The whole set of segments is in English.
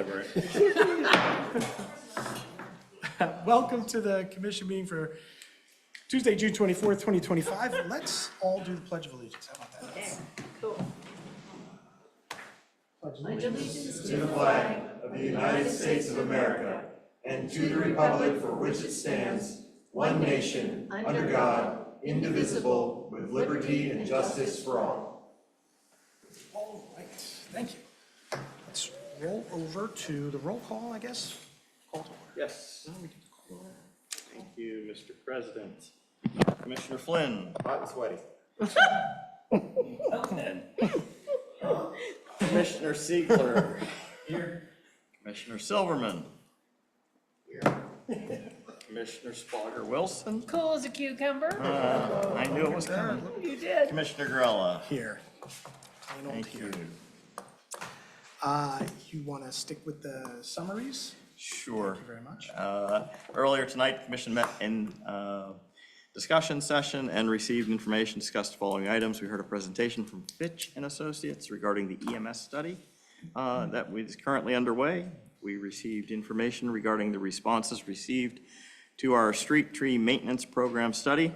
over it. Welcome to the commission meeting for Tuesday, June 24th, 2025. Let's all do the Pledge of Allegiance. How about that? Okay, cool. Pledge of Allegiance. To the flag of the United States of America and to the republic for which it stands, one nation, under God, indivisible, with liberty and justice for all. All right, thank you. Let's roll over to the roll call, I guess. Call to order. Yes. Thank you, Mr. President. Commissioner Flynn. Hot and sweaty. And Commissioner Siegler. Here. Commissioner Silverman. Here. Commissioner Spauger Wilson. Cool as a cucumber. I knew it was coming. You did. Commissioner Grella. Here. Plain old Thank here. you. You want to stick with the summaries? Sure. Thank you very much. Earlier tonight, the commission met in discussion session and received information, discussed the following items. We heard a presentation from Fitch and Associates regarding the EMS study that is currently underway. We received information regarding the responses received to our street tree maintenance program study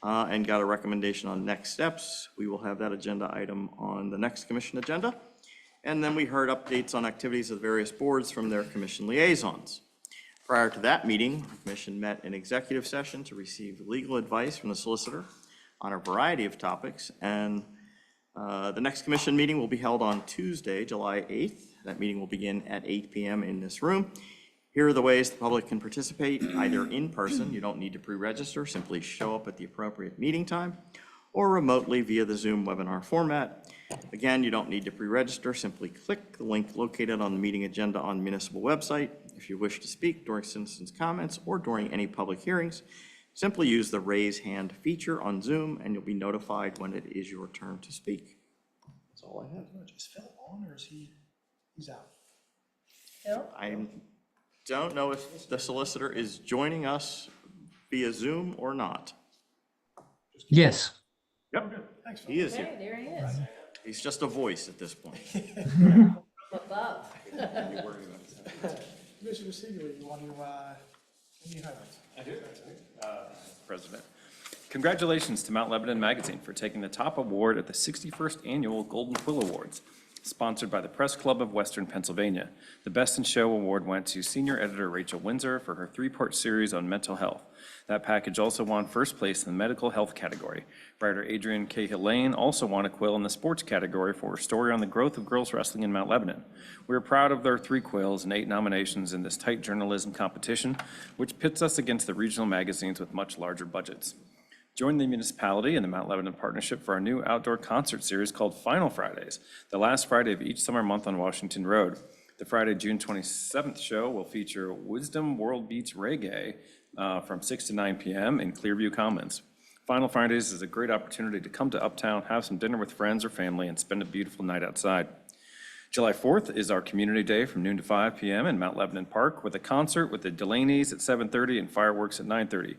and got a recommendation on next steps. We will have that agenda item on the next commission agenda. And then we heard updates on activities of the various boards from their commission liaisons. Prior to that meeting, the commission met in executive session to receive legal advice from the solicitor on a variety of topics. And the next commission meeting will be held on Tuesday, July 8th. That meeting will begin at 8 p.m. in this room. Here are the ways the public can participate, either in person, you don't need to pre-register, simply show up at the appropriate meeting time, or remotely via the Zoom webinar format. Again, you don't need to pre-register, simply click the link located on the meeting agenda on the municipal website. If you wish to speak during citizens' comments or during any public hearings, simply use the raise hand feature on Zoom and you'll be notified when it is your turn to speak. That's all I have. Is Phil on or is he's out? Phil? I don't know if the solicitor is joining us via Zoom or not. Yes. Yep, Thanks, Phil. he is Okay, here. there he is. He's just a voice at this point. Above. Commissioner Siegler, you want to, any highlights? President. Congratulations to Mount Lebanon Magazine for taking the top award at the 61st Annual Golden Quill Awards, sponsored by the Press Club of Western Pennsylvania. The Best in Show award went to senior editor Rachel Windsor for her three-part series on mental health. That package also won first place in the medical health category. Writer Adrian Cahill-Lane also won a quill in the sports category for her story on the growth of girls wrestling in Mount Lebanon. We are proud of their 3 quills and 8 nominations in this tight journalism competition, which pits us against the regional magazines with much larger budgets. Join the municipality and the Mount Lebanon Partnership for our new outdoor concert series called Final Fridays, the last Friday of each summer month on Washington Road. The Friday, June 27th show will feature Wisdom World Beats Reggae from 6 to 9 p.m. in Clearview Commons. Final Fridays is a great opportunity to come to Uptown, have some dinner with friends or family, and spend a beautiful night outside. July 4th is our Community Day from noon to 5 p.m. in Mount Lebanon Park with a concert with the Delaney's at 7:30 and fireworks at 9:30.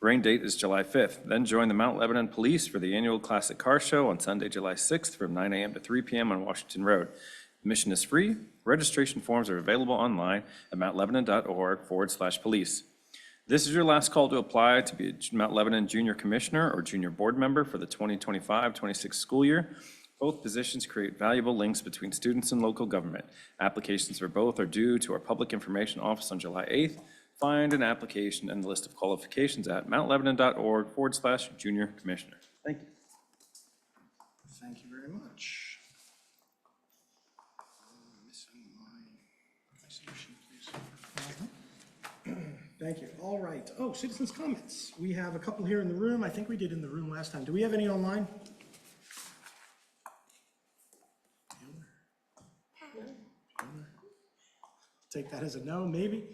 Rain date is July 5th. Then join the Mount Lebanon Police for the annual Classic Car Show on Sunday, July 6th from 9 a.m. to 3 p.m. on Washington Road. Admission is free. Registration forms are available online at mountlebanon.org/police. This is your last call to apply to be a Mount Lebanon Junior Commissioner or Junior Board Member for the 2025-26 school year. Both positions create valuable links between students and local government. Applications for both are due to our Public Information Office on July 8th. Find an application and the list of qualifications at mountlebanon.org/junior commissioner. Thank you. Thank you very much. Missing my solution, please. Thank you. All right. Oh, citizens' comments. We have a couple here in the room. I think we did in the room last time. Do we have any online? Take that as a no, maybe.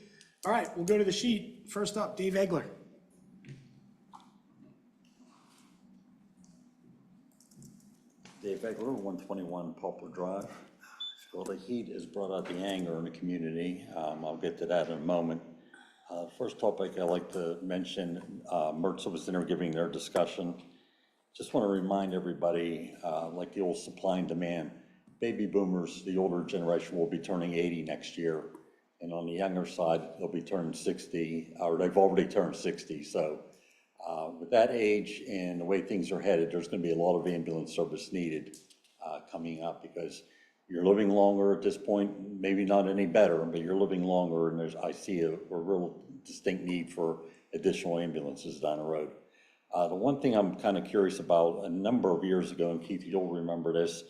All right, we'll go to the sheet. First up, Dave Egler. Dave Egler, 121 Poplar Drive. Well, the heat has brought out the anger in the community. I'll get to that in a moment. First topic I'd like to mention, MERTSA was there giving their discussion. Just want to remind everybody, like the old supply and demand, baby boomers, the older generation, will be turning 80 next year. And on the younger side, they'll be turning 60, or they've already turned 60. So with that age and the way things are headed, there's going to be a lot of ambulance service needed coming up, because you're living longer at this point, maybe not any better, but you're living longer, and I see a real distinct need for additional ambulances down the road. The one thing I'm kind of curious about, a number of years ago, and Keith, you'll remember this,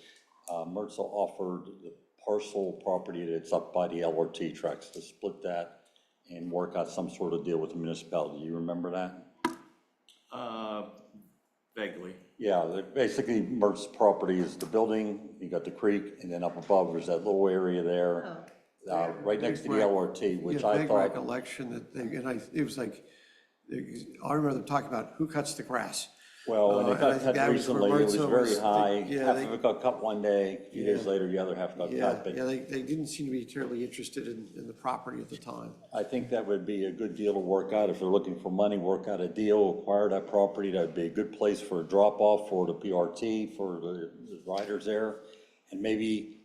MRTSA offered the parcel property that's up by the LRT tracks to split that and work out some sort of deal with the municipality. You remember that? Vaguely. Yeah, basically MRTSA property is the building, you got the creek, and then up above, there's that little area there, right next to the LRT, which Yeah, I vague thought, recollection that they, and it was like, I remember them talking about who cuts the grass. well, when it And I got think cut that was where recently, it was MRTSA very was- high. yeah, Half they- of it got cut one day, a few days Yeah. later, the other half got Yeah, cut. But yeah, they didn't seem to be terribly interested in the property at the time. I think that would be a good deal to work out. If they're looking for money, work out a deal, acquire that property. That'd be a good place for a drop-off for the PRT, for the riders there. And maybe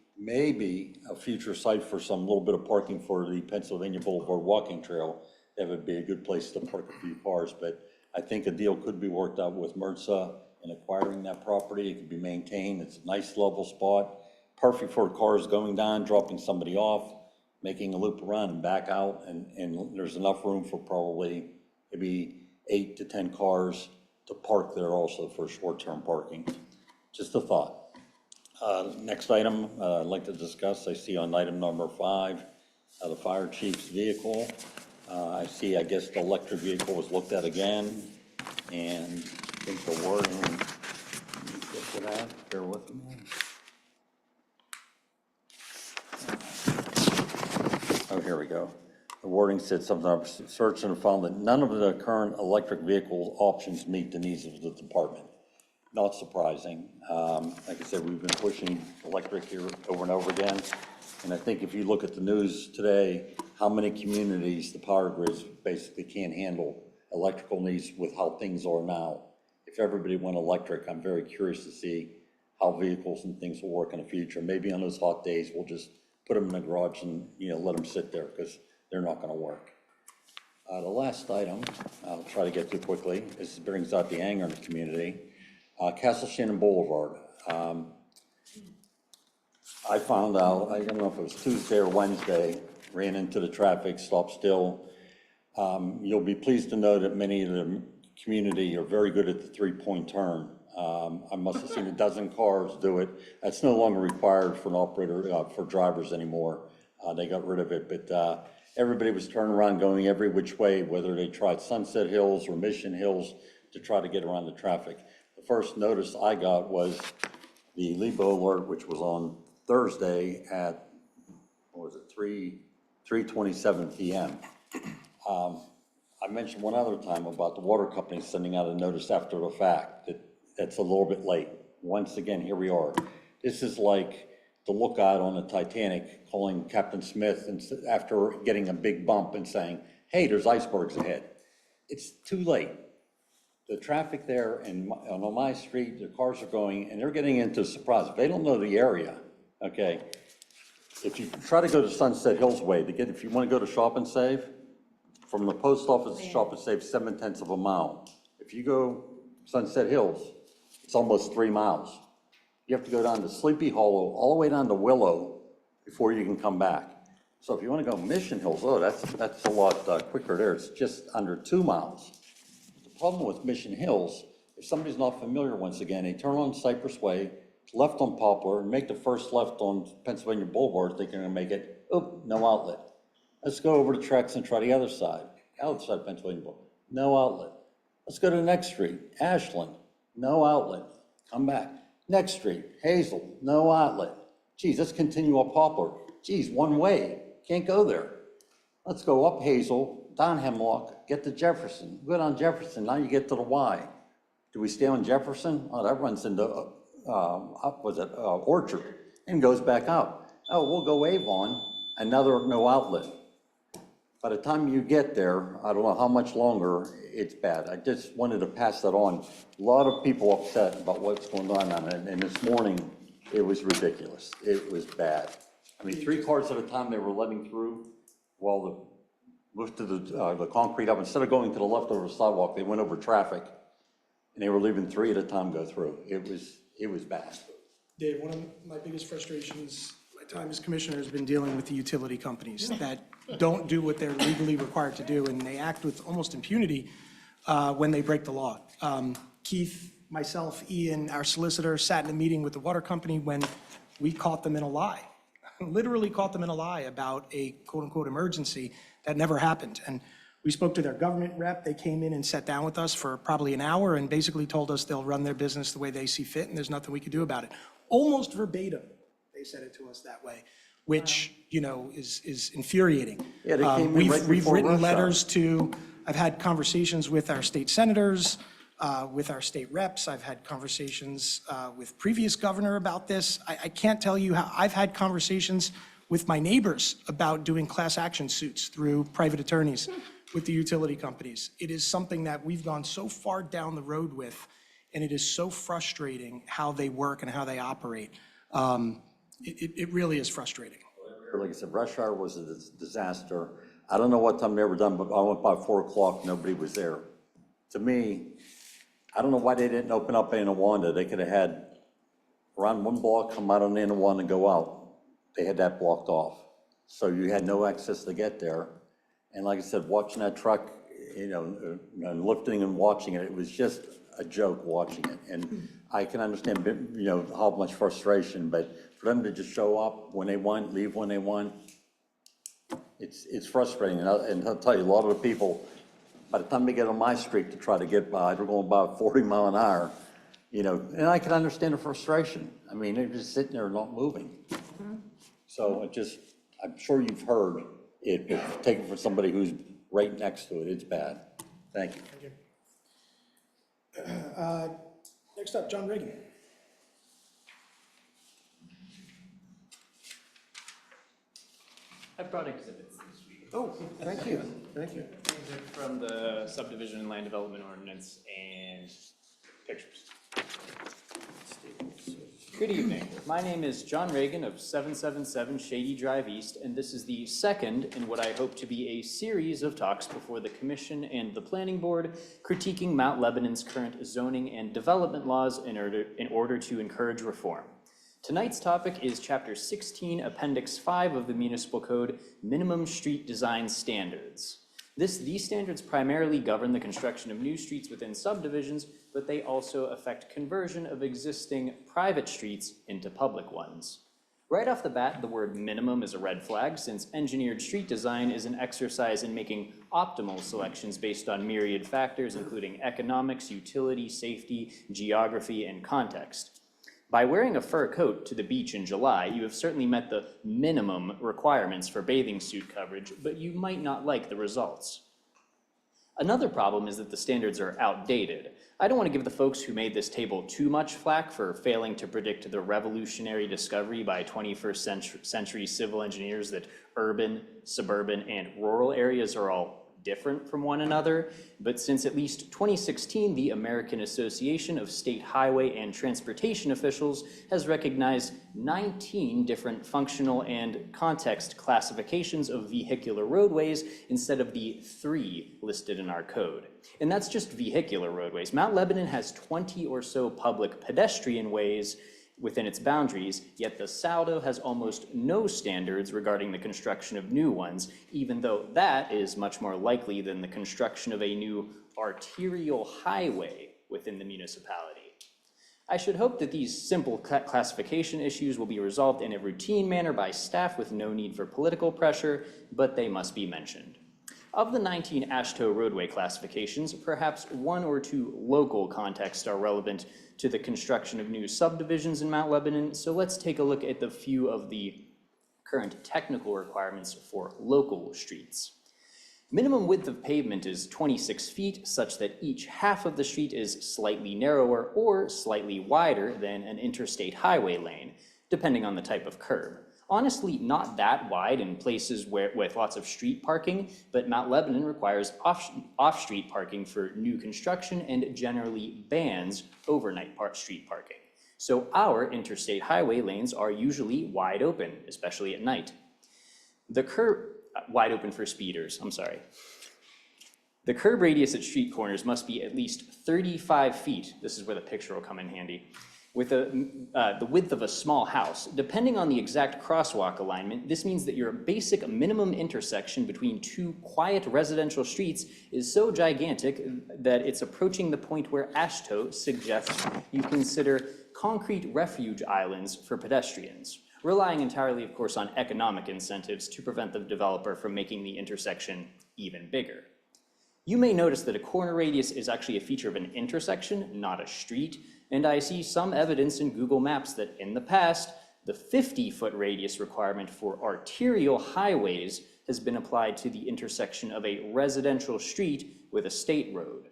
a future site for some little bit of parking for the Pennsylvania Boulevard walking trail. That would be a good place to park a few cars. But I think a deal could be worked out with MRTSA in acquiring that property. It could be maintained. It's a nice level spot, perfect for cars going down, dropping somebody off, making a loop around and back out, and there's enough room for probably maybe 8 to 10 cars to park there also for short-term parking. Just a thought. Next item I'd like to discuss, I see on item number 5, the fire chief's vehicle. I see, I guess the electric vehicle was looked at again, and I think the wording, get to that, bear with me. Oh, here we go. The wording said something, I've searched and found that none of the current electric vehicle options meet the needs of the department. Not surprising. Like I said, we've been pushing electric here over and over again. And I think if you look at the news today, how many communities the power grids basically can't handle electrical needs with how things are now. If everybody went electric, I'm very curious to see how vehicles and things will work in the future. Maybe on those hot days, we'll just put them in the garage and, let them sit there, because they're not gonna work. The last item, I'll try to get to quickly, this brings out the anger in the community. Castle Shannon Boulevard. I found out, I don't know if it was Tuesday or Wednesday, ran into the traffic, stopped still. You'll be pleased to know that many of the community are very good at the three-point turn. I must have seen a dozen cars do it. That's no longer required for an operator, for drivers anymore. They got rid of it, but everybody was turning around going every which way, whether they tried Sunset Hills or Mission Hills to try to get around the traffic. The first notice I got was the Lebo alert, which was on Thursday at, what was it, 3:27 p.m. I mentioned one other time about the water company sending out a notice after the fact that's a little bit late. Once again, here we are. This is like the lookout on the Titanic calling Captain Smith and after getting a big bump and saying, hey, there's icebergs ahead. It's too late. The traffic there and on my street, the cars are going and they're getting into surprise. If they don't know the area, okay, if you try to go to Sunset Hills Way if you want to go to Shop and Save, from the post office to Shop and Save, 7/10 of a mile. If you go Sunset Hills, it's almost 3 miles. You have to go down to Sleepy Hollow, all the way down to Willow before you can come back. So if you want to go Mission Hills, that's a lot quicker there. It's just under 2 miles. The problem with Mission Hills, if somebody's not familiar, once again, they turn on Cypress Way, left on Poplar, and make the first left on Pennsylvania Boulevard, thinking they're gonna make it, no outlet. Let's go over the tracks and try the other side of Pennsylvania Boulevard, no outlet. Let's go to the next street, Ashland, no outlet, come back. Next street, Hazel, no outlet. Geez, let's continue up Poplar. Geez, one way, can't go there. Let's go up Hazel, down Hemlock, get to Jefferson. Go down Jefferson, now you get to the Y. Do we stay on Jefferson? Oh, that runs into, Orchard, and goes back up. Oh, we'll go Avon, another no outlet. By the time you get there, I don't know how much longer, it's bad. I just wanted to pass that on. A lot of people upset about what's going on, and this morning, It was ridiculous. It was bad. I mean, 3 cars at a time they were letting through while lifted the concrete up. Instead of going to the left over the sidewalk, they went over traffic, and they were leaving 3 at a time go through. It was bad. Dave, one of my biggest frustrations, my time as commissioner, has been dealing with the utility companies that don't do what they're legally required to do, and they act with almost impunity when they break the law. Keith, myself, Ian, our solicitor, sat in a meeting with the water company when we caught them in a lie, literally caught them in a lie about a quote-unquote emergency that never happened. And we spoke to their government rep. They came in and sat down with us for probably an hour and basically told us they'll run their business the way they see fit, and there's nothing we could do about it. Almost verbatim, they said it to us that way, which, is infuriating. Yeah, they came in right We've before written rush hour. letters to, I've had conversations with our state senators, with our state reps. I've had conversations with previous governor about this. I can't tell you how, I've had conversations with my neighbors about doing class action suits through private attorneys with the utility companies. It is something that we've gone so far down the road with, and it is so frustrating how they work and how they operate. It really is frustrating. Like I said, rush hour was a disaster. I don't know what time they were done, but I went by 4 o'clock, nobody was there. To me, I don't know why they didn't open up Anawanda. They could have had around 1 block, come out on Anawanda and go out. They had that blocked off. So you had no access to get there. And like I said, watching that truck, and lifting and watching it, it was just a joke watching it. And I can understand, how much frustration, but for them to just show up when they want, leave when they want, it's frustrating. And I'll tell you, a lot of the people, by the time they get on my street to try to get by, they're going about 40 mile an hour, and I can understand the frustration. I mean, they're just sitting there not moving. So I'm sure you've heard it, but take it from somebody who's right next to it, it's bad. Thank you. Next up, John Reagan. I brought exhibits this week. Oh, thank you, thank you. These are from the subdivision and land development ordinance and pictures. Good evening. My name is John Reagan of 777 Shady Drive East, and this is the second in what I hope to be a series of talks before the Commission and the Planning Board critiquing Mount Lebanon's current zoning and development laws in order to encourage reform. Tonight's topic is Chapter 16, Appendix 5 of the Municipal Code, Minimum Street Design Standards. These standards primarily govern the construction of new streets within subdivisions, but they also affect conversion of existing private streets into public ones. Right off the bat, the word minimum is a red flag, since engineered street design is an exercise in making optimal selections based on myriad factors, including economics, utility, safety, geography, and context. By wearing a fur coat to the beach in July, you have certainly met the minimum requirements for bathing suit coverage, but you might not like the results. Another problem is that the standards are outdated. I don't want to give the folks who made this table too much flack for failing to predict the revolutionary discovery by 21st century civil engineers that urban, suburban, and rural areas are all different from one another, but since at least 2016, the American Association of State Highway and Transportation Officials has recognized 19 different functional and context classifications of vehicular roadways instead of the 3 listed in our code. And that's just vehicular roadways. Mount Lebanon has 20 or so public pedestrian ways within its boundaries, yet the Saldo has almost no standards regarding the construction of new ones, even though that is much more likely than the construction of a new arterial highway within the municipality. I should hope that these simple classification issues will be resolved in a routine manner by staff with no need for political pressure, but they must be mentioned. Of the 19 AASHTO roadway classifications, perhaps 1 or 2 local contexts are relevant to the construction of new subdivisions in Mount Lebanon, so let's take a look at the few of the current technical requirements for local streets. Minimum width of pavement is 26 feet, such that each half of the street is slightly narrower or slightly wider than an interstate highway lane, depending on the type of curb. Honestly, not that wide in places with lots of street parking, but Mount Lebanon requires off-street parking for new construction and generally bans overnight street parking. So our interstate highway lanes are usually wide open, especially at night. Wide open for speeders, I'm sorry. The curb radius at street corners must be at least 35 feet. This is where the picture will come in handy. With the width of a small house, depending on the exact crosswalk alignment, this means that your basic minimum intersection between two quiet residential streets is so gigantic that it's approaching the point where AASHTO suggests you consider concrete refuge islands for pedestrians, relying entirely, of course, on economic incentives to prevent the developer from making the intersection even bigger. You may notice that a corner radius is actually a feature of an intersection, not a street, and I see some evidence in Google Maps that in the past, the 50-foot radius requirement for arterial highways has been applied to the intersection of a residential street with a state road.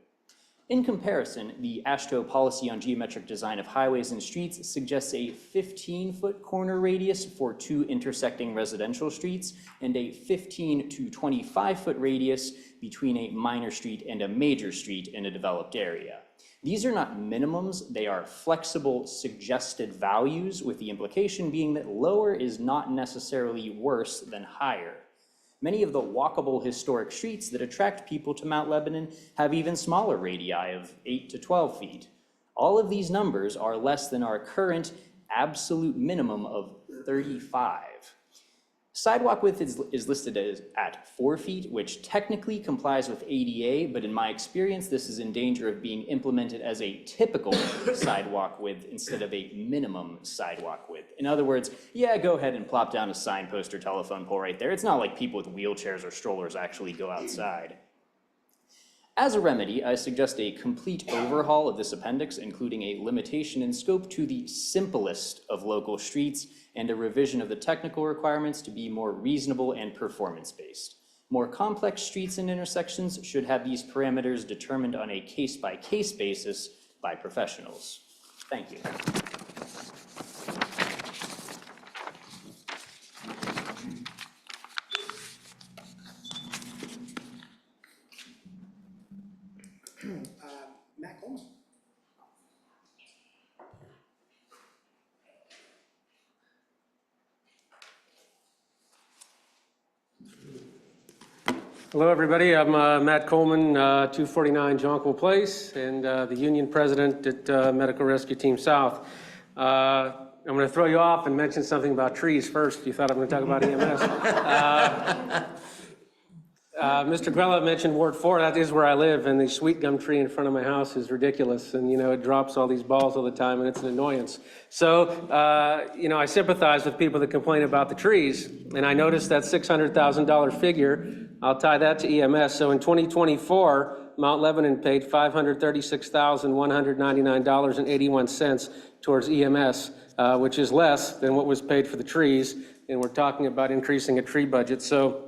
In comparison, the AASHTO policy on geometric design of highways and streets suggests a 15-foot corner radius for two intersecting residential streets and a 15 to 25-foot radius between a minor street and a major street in a developed area. These are not minimums, they are flexible suggested values, with the implication being that lower is not necessarily worse than higher. Many of the walkable historic streets that attract people to Mount Lebanon have even smaller radii of 8 to 12 feet. All of these numbers are less than our current absolute minimum of 35. Sidewalk width is listed at 4 feet, which technically complies with ADA, but in my experience, this is in danger of being implemented as a typical sidewalk width instead of a minimum sidewalk width. In other words, yeah, go ahead and plop down a signpost or telephone pole right there. It's not like people with wheelchairs or strollers actually go outside. As a remedy, I suggest a complete overhaul of this appendix, including a limitation in scope to the simplest of local streets and a revision of the technical requirements to be more reasonable and performance-based. More complex streets and intersections should have these parameters determined on a case-by-case basis by professionals. Thank you. Matt Coleman. Hello, everybody. I'm Matt Coleman, 249 Jonquil Place, and the union president at Medical Rescue Team South. I'm going to throw you off and mention something about trees first. You thought I'm going to talk about EMS. Mr. Grella mentioned Ward 4. That is where I live, and the sweet gum tree in front of my house is ridiculous. And, you know, it drops all these balls all the time, and it's an annoyance. So, you know, I sympathize with people that complain about the trees, and I noticed that $600,000 figure. I'll tie that to EMS. So in 2024, Mount Lebanon paid $536,199.81 towards EMS, which is less than what was paid for the trees. And we're talking about increasing a tree budget. So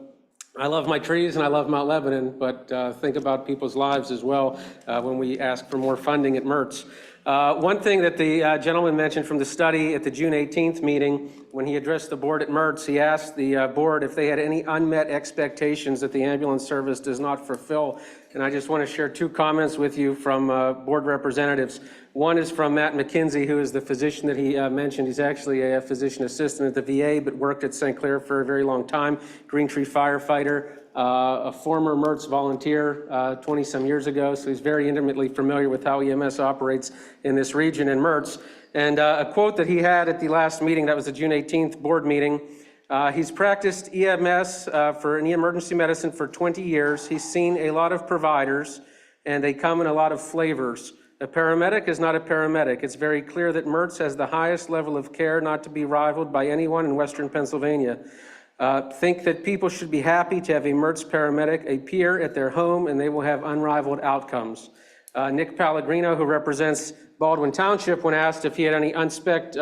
I love my trees and I love Mount Lebanon, but think about people's lives as well when we ask for more funding at MERTS. One thing that the gentleman mentioned from the study at the June 18th meeting, when he addressed the board at MERTS, he asked the board if they had any unmet expectations that the ambulance service does not fulfill. And I just want to share two comments with you from board representatives. One is from Matt McKenzie, who is the physician that he mentioned. He's actually a physician assistant at the VA, but worked at St. Clair for a very long time, Green Tree firefighter, a former MERTS volunteer 20-some years ago, so he's very intimately familiar with how EMS operates in this region in MERTS. And a quote that he had at the last meeting, that was the June 18th board meeting, he's practiced EMS for emergency medicine for 20 years. He's seen a lot of providers, and they come in a lot of flavors. A paramedic is not a paramedic. It's very clear that MERTS has the highest level of care, not to be rivaled by anyone in Western Pennsylvania. Think that people should be happy to have a MERTS paramedic, a peer at their home, and they will have unrivaled outcomes. Nick Pellegrino, who represents Baldwin Township, when asked if he had any unspec'd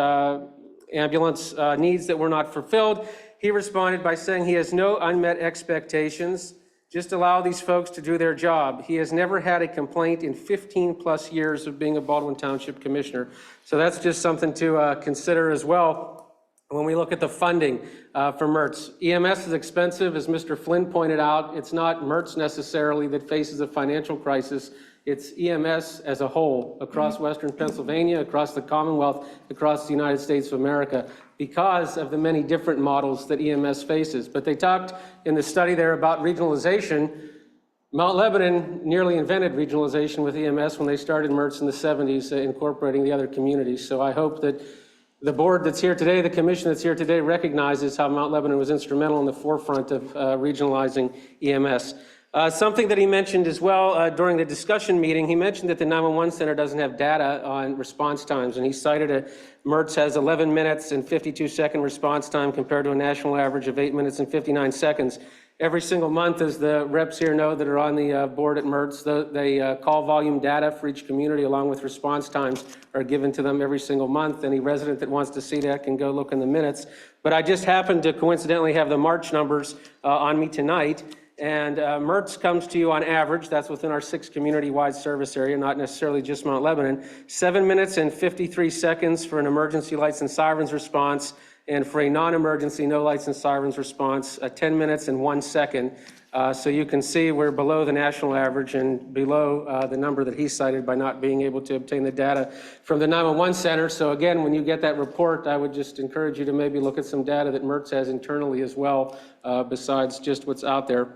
ambulance needs that were not fulfilled, he responded by saying he has no unmet expectations. Just allow these folks to do their job. He has never had a complaint in 15 plus years of being a Baldwin Township commissioner. So that's just something to consider as well when we look at the funding for MERTS. EMS is expensive, as Mr. Flynn pointed out. It's not MERTS necessarily that faces a financial crisis. It's EMS as a whole, across Western Pennsylvania, across the Commonwealth, across the United States of America, because of the many different models that EMS faces. But they talked in the study there about regionalization. Mount Lebanon nearly invented regionalization with EMS when they started MERTS in the 70s, incorporating the other communities. So I hope that the board that's here today, the commission that's here today, recognizes how Mount Lebanon was instrumental in the forefront of regionalizing EMS. Something that he mentioned as well during the discussion meeting, he mentioned that the 911 center doesn't have data on response times, and he cited MERTS has 11 minutes and 52-second response time compared to a national average of 8 minutes and 59 seconds. Every single month, as the reps here know that are on the board at MERTS, they call volume data for each community along with response times are given to them every single month. Any resident that wants to see that can go look in the minutes. But I just happened to coincidentally have the March numbers on me tonight. And MERTS comes to you on average, that's within our 6 community-wide service area, not necessarily just Mount Lebanon, 7 minutes and 53 seconds for an emergency lights and sirens response, and for a non-emergency no lights and sirens response, 10 minutes and 1 second. So you can see we're below the national average and below the number that he cited by not being able to obtain the data from the 911 center. So again, when you get that report, I would just encourage you to maybe look at some data that MERTS has internally as well, besides just what's out there.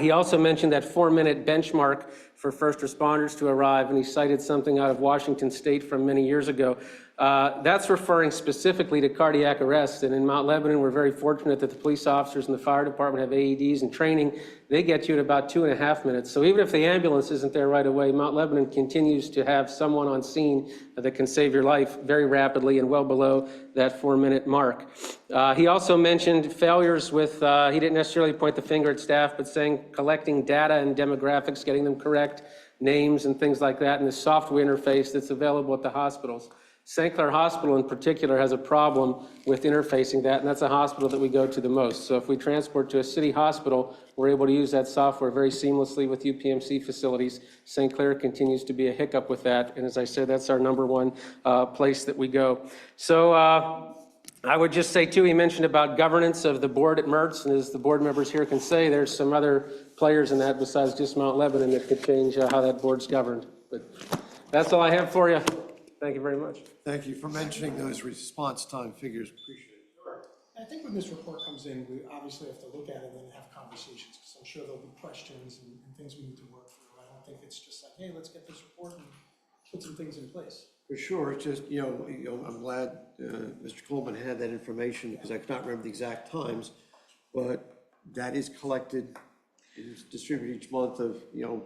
He also mentioned that 4-minute benchmark for first responders to arrive, and he cited something out of Washington State from many years ago. That's referring specifically to cardiac arrest, and in Mount Lebanon, we're very fortunate that the police officers and the fire department have AEDs and training. They get you at about 2.5 minutes. So even if the ambulance isn't there right away, Mount Lebanon continues to have someone on scene that can save your life very rapidly and well below that 4-minute mark. He also mentioned failures with, he didn't necessarily point the finger at staff, but saying collecting data and demographics, getting them correct, names and things like that, and the software interface that's available at the hospitals. St. Clair Hospital in particular has a problem with interfacing that, and that's a hospital that we go to the most. So if we transport to a city hospital, we're able to use that software very seamlessly with UPMC facilities. St. Clair continues to be a hiccup with that, and as I said, that's our #1 place that we go. So I would just say too, he mentioned about governance of the board at MERTS, and as the board members here can say, there's some other players in that besides just Mount Lebanon that could change how that board's governed. But that's all I have for you. Thank you very much. Thank you for mentioning those response time figures. Appreciate it. I think when this report comes in, we obviously have to look at it and then have conversations, because I'm sure there'll be questions and things we need to work through. I don't think it's just like, hey, let's get this report and put some things in place. For sure, it's just, I'm glad Mr. Coleman had that information, because I could not remember the exact times, but that is collected, it's distributed each month of,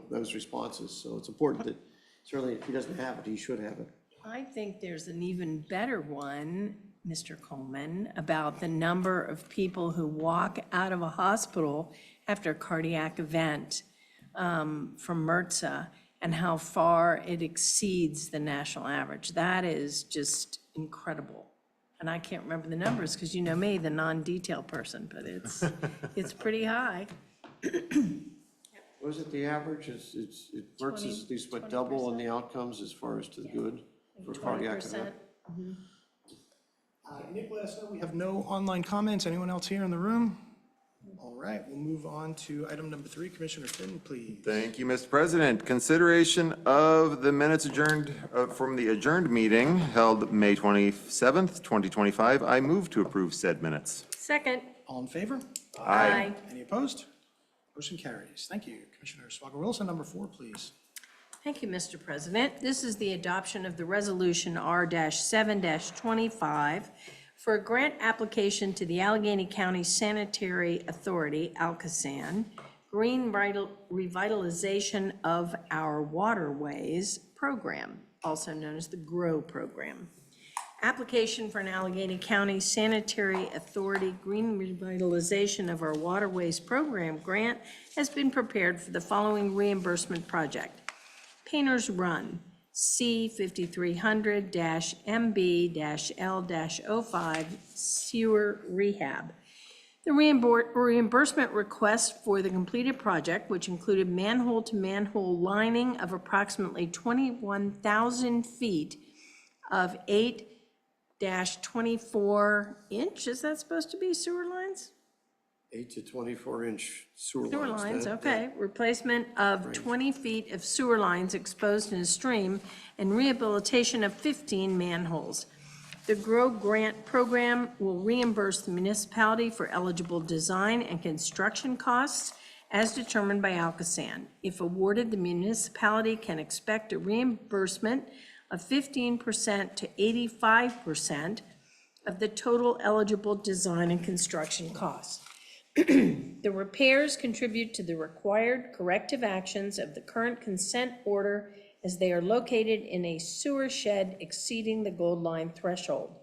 those responses. So it's important that, certainly if he doesn't have it, he should have it. I think there's an even better one, Mr. Coleman, about the number of people who walk out of a hospital after a cardiac event from MRSA, and how far it exceeds the national average. That is just incredible. And I can't remember the numbers, because you know me, the non-detail person, but it's pretty high. Was it the average? It works as at least what double on the outcomes as far as to the good for cardiac event. 20%. Nick, let us know. We have no online comments. Anyone else here in the room? All right, we'll move on to item number 3. Commissioner Finn, please. Thank you, Mr. President. Consideration of the minutes adjourned from the adjourned meeting held May 27th, 2025. I move to approve said minutes. Second. All in favor? Aye. Any opposed? Motion carries. Thank you. Commissioner Swager Wilson, number 4, please. Thank you, Mr. President. This is the adoption of the resolution R-7-25 for a grant application to the Allegheny County Sanitary Authority, ALCASAN, Green Revitalization of Our Waterways Program, also known as the GROW Program. Application for an Allegheny County Sanitary Authority Green Revitalization of Our Waterways Program grant has been prepared for the following reimbursement project. Painter's Run, C5300-MB-L-05 Sewer Rehab. The reimbursement request for the completed project, which included manhole-to-manhole lining of approximately 21,000 feet of 8-24 inch, is that supposed to be sewer lines? 8 to 24-inch sewer lines. Sewer lines, That- okay. Replacement of 20 feet of sewer lines exposed in a stream and rehabilitation of 15 manholes. The GROW grant program will reimburse the municipality for eligible design and construction costs as determined by Alcoasand. If awarded, the municipality can expect a reimbursement of 15% to 85% of the total eligible design and construction costs. The repairs contribute to the required corrective actions of the current consent order as they are located in a sewer shed exceeding the gold line threshold.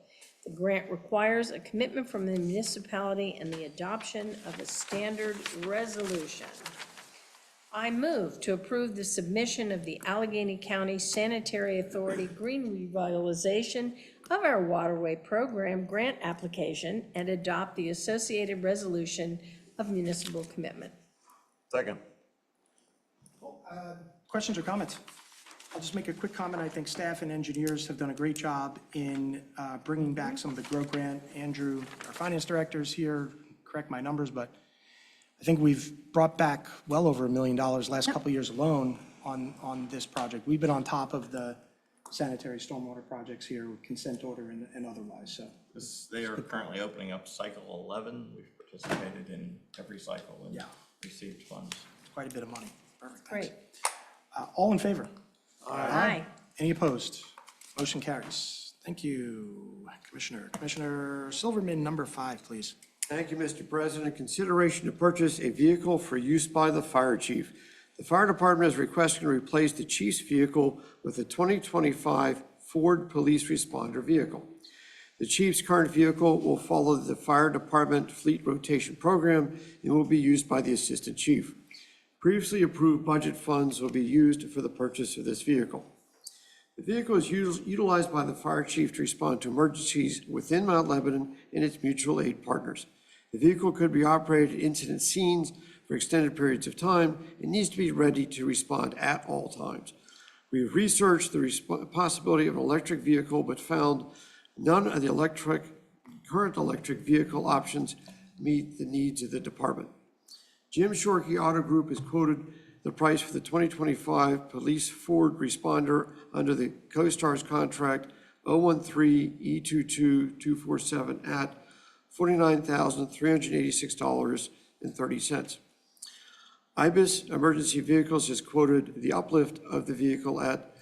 The grant requires a commitment from the municipality and the adoption of a standard resolution. I move to approve the submission of the Allegheny County Sanitary Authority Green Revitalization of our Waterway Program grant application and adopt the associated resolution of municipal commitment. Second. Questions or comments? I'll just make a quick comment. I think staff and engineers have done a great job in bringing back some of the GROW grant. Andrew, our finance director, is here, correct my numbers, but I think we've brought back well over $1 million last couple of years alone on this project. We've been on top of the sanitary stormwater projects here, with consent order and otherwise, so. They are currently opening up cycle 11. We've participated in every cycle and Yeah. received funds. Quite a bit of money. Perfect, thanks. Great. All in favor? Aye. Any opposed? Motion carries. Thank you, Commissioner. Commissioner Silverman, number 5, please. Thank you, Mr. President. Consideration to purchase a vehicle for use by the fire chief. The fire department is requesting to replace the chief's vehicle with a 2025 Ford Police Responder vehicle. The chief's current vehicle will follow the fire department fleet rotation program and will be used by the assistant chief. Previously approved budget funds will be used for the purchase of this vehicle. The vehicle is utilized by the fire chief to respond to emergencies within Mount Lebanon and its mutual aid partners. The vehicle could be operated at incident scenes for extended periods of time and needs to be ready to respond at all times. We have researched the possibility of an electric vehicle, but found none of the current electric vehicle options meet the needs of the department. Jim Shorkey Auto Group has quoted the price for the 2025 Police Ford Responder under the CoStar's contract 013E22247 at $49,386.30. IBIS Emergency Vehicles has quoted the uplift of the vehicle at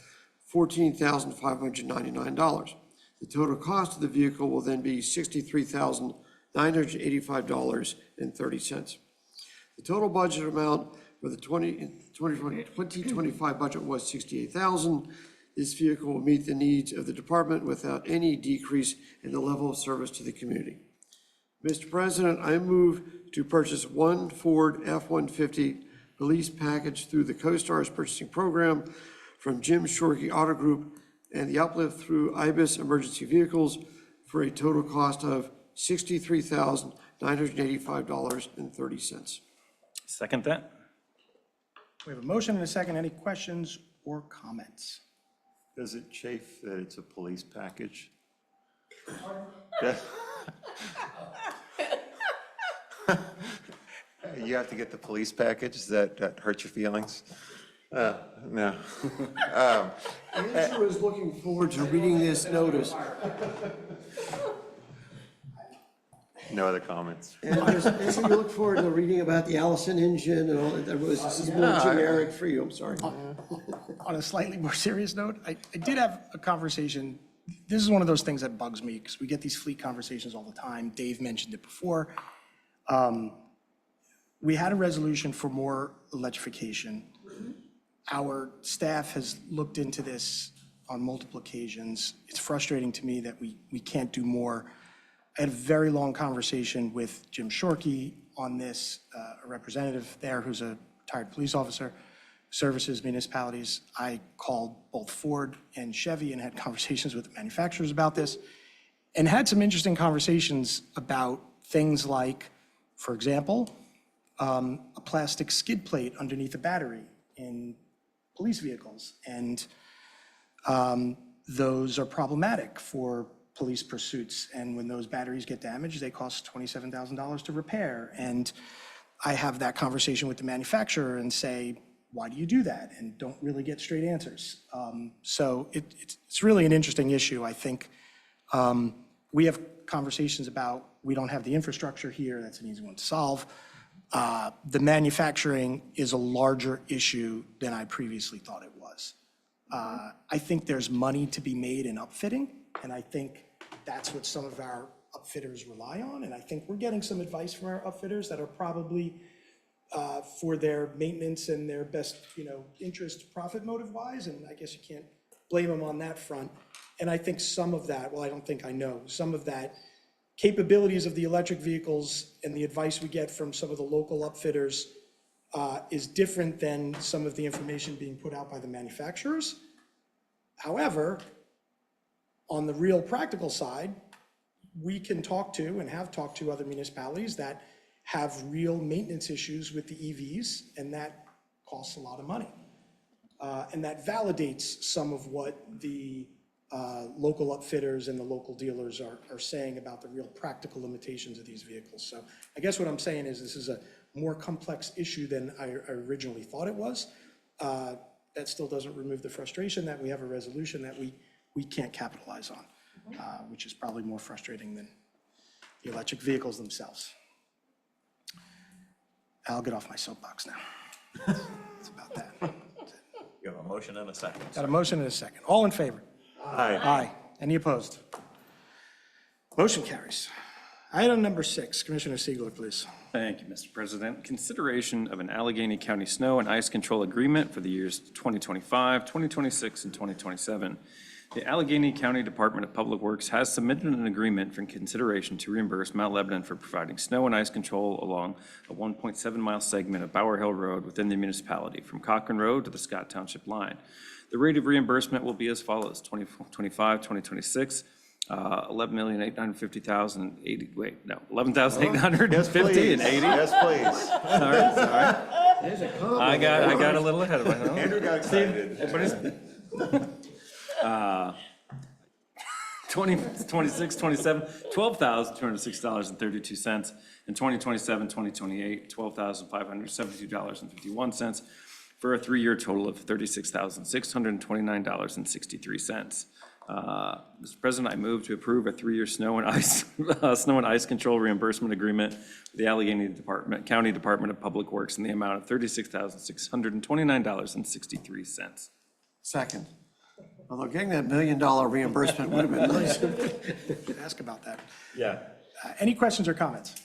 $14,599. The total cost of the vehicle will then be $63,985.30. The total budget amount for the 2025 budget was $68,000. This vehicle will meet the needs of the department without any decrease in the level of service to the community. Mr. President, I move to purchase one Ford F-150 police package through the CoStar's purchasing program from Jim Shorkey Auto Group and the uplift through IBIS Emergency Vehicles for a total cost of $63,985.30. Second that? We have a motion and a second. Any questions or comments? Does it chafe that it's a police package? You have to get the police package? Does that hurt your feelings? No. Andrew is looking forward to reading this notice. No other comments. And Andrew, you look forward to reading about the Allison engine and all that. This is more generic for you, I'm sorry. On a slightly more serious note, I did have a conversation. This is one of those things that bugs me because we get these fleet conversations all the time. Dave mentioned it before. We had a resolution for more electrification. Our staff has looked into this on multiple occasions. It's frustrating to me that we can't do more. I had a very long conversation with Jim Shorkey on this, a representative there who's a retired police officer, services municipalities. I called both Ford and Chevy and had conversations with the manufacturers about this and had some interesting conversations about things like, for example, a plastic skid plate underneath a battery in police vehicles. And those are problematic for police pursuits. And when those batteries get damaged, they cost $27,000 to repair. And I have that conversation with the manufacturer and say, why do you do that? And don't really get straight answers. So it's really an interesting issue. I think we have conversations about, we don't have the infrastructure here, that's an easy one to solve. The manufacturing is a larger issue than I previously thought it was. I think there's money to be made in upfitting, and I think that's what some of our upfitters rely on, and I think we're getting some advice from our upfitters that are probably for their maintenance and their best, interest profit motive wise, and I guess you can't blame them on that front. And I think some of that, well, I don't think I know, some of that capabilities of the electric vehicles and the advice we get from some of the local upfitters is different than some of the information being put out by the manufacturers. However, on the real practical side, we can talk to and have talked to other municipalities that have real maintenance issues with the EVs, and that costs a lot of money. And that validates some of what the local upfitters and the local dealers are saying about the real practical limitations of these vehicles. So I guess what I'm saying is this is a more complex issue than I originally thought it was. That still doesn't remove the frustration that we have a resolution that we can't capitalize on, which is probably more frustrating than the electric vehicles themselves. I'll get off my soapbox now. It's about that. You have a motion and a second. Got a motion and a second. All in favor? Aye. Aye. Any opposed? Motion carries. Item number 6, Commissioner Siegler, please. Thank you, Mr. President. Consideration of an Allegheny County snow and ice control agreement for the years 2025, 2026, and 2027. The Allegheny County Department of Public Works has submitted an agreement for consideration to reimburse Mount Lebanon for providing snow and ice control along a 1.7-mile segment of Bower Hill Road within the municipality, from Cochran Road to the Scott Township line. The rate of reimbursement will be as follows: 2025, 2026, $11,850,080, and 80. Yes, please. Sorry. There's a comment. I got a little ahead of myself. Andrew got excited. 2026, 27, $12,206.32, and 2027, 2028, $12,572.51, for a 3-year total of $36,629.63. Mr. President, I move to approve a 3-year snow and ice control reimbursement agreement with the Allegheny County Department of Public Works in the amount of $36,629.63. Second. Although getting that $1 million reimbursement would have been nice. Ask about that. Yeah. Any questions or comments?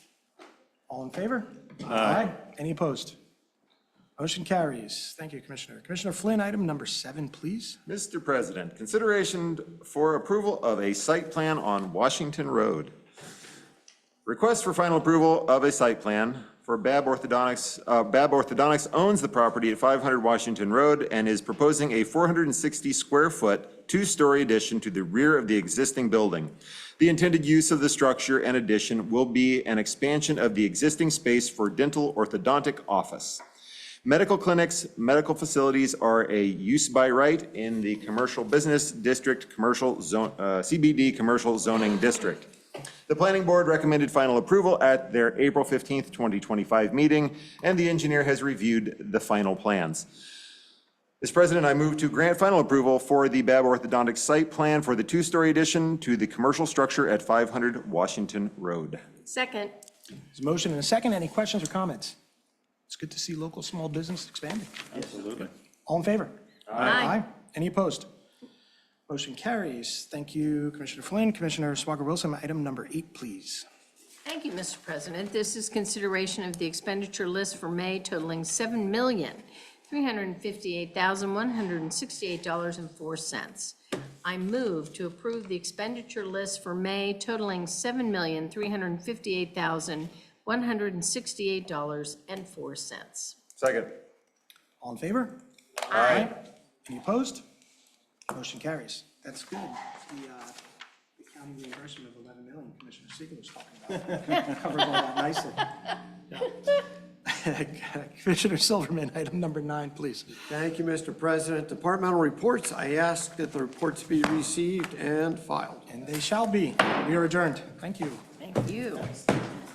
All in favor? Aye. Any opposed? Motion carries. Thank you, Commissioner. Commissioner Flynn, item number 7, please. Mr. President, consideration for approval of a site plan on Washington Road. Request for final approval of a site plan for Bab Orthodontics. Bab Orthodontics owns the property at 500 Washington Road and is proposing a 460-square-foot, 2-story addition to the rear of the existing building. The intended use of the structure and addition will be an expansion of the existing space for dental orthodontic office. Medical clinics, medical facilities are a use by right in the commercial business district, commercial zone, CBD commercial zoning district. The planning board recommended final approval at their April 15th, 2025 meeting, and the engineer has reviewed the final plans. Mr. President, I move to grant final approval for the Bab Orthodontics site plan for the 2-story addition to the commercial structure at 500 Washington Road. Second. There's a motion and a second. Any questions or comments? It's good to see local small business expanding. Absolutely. All in favor? Aye. Any opposed? Motion carries. Thank you, Commissioner Flynn. Commissioner Swager Wilson, item number 8, please. Thank you, Mr. President. This is consideration of the expenditure list for May totaling $7,358,168.04. I move to approve the expenditure list for May totaling $7,358,168.04. Second. All in favor? Aye. Any opposed? Motion carries. That's good. The county reimbursement of $11 million Commissioner Siegel was talking about covers all that nicely. Yeah. Commissioner Silverman, item number 9, please. Thank you, Mr. President. Departmental reports, I ask that the reports be received and filed. And they shall be. We are adjourned. Thank you. Thank you.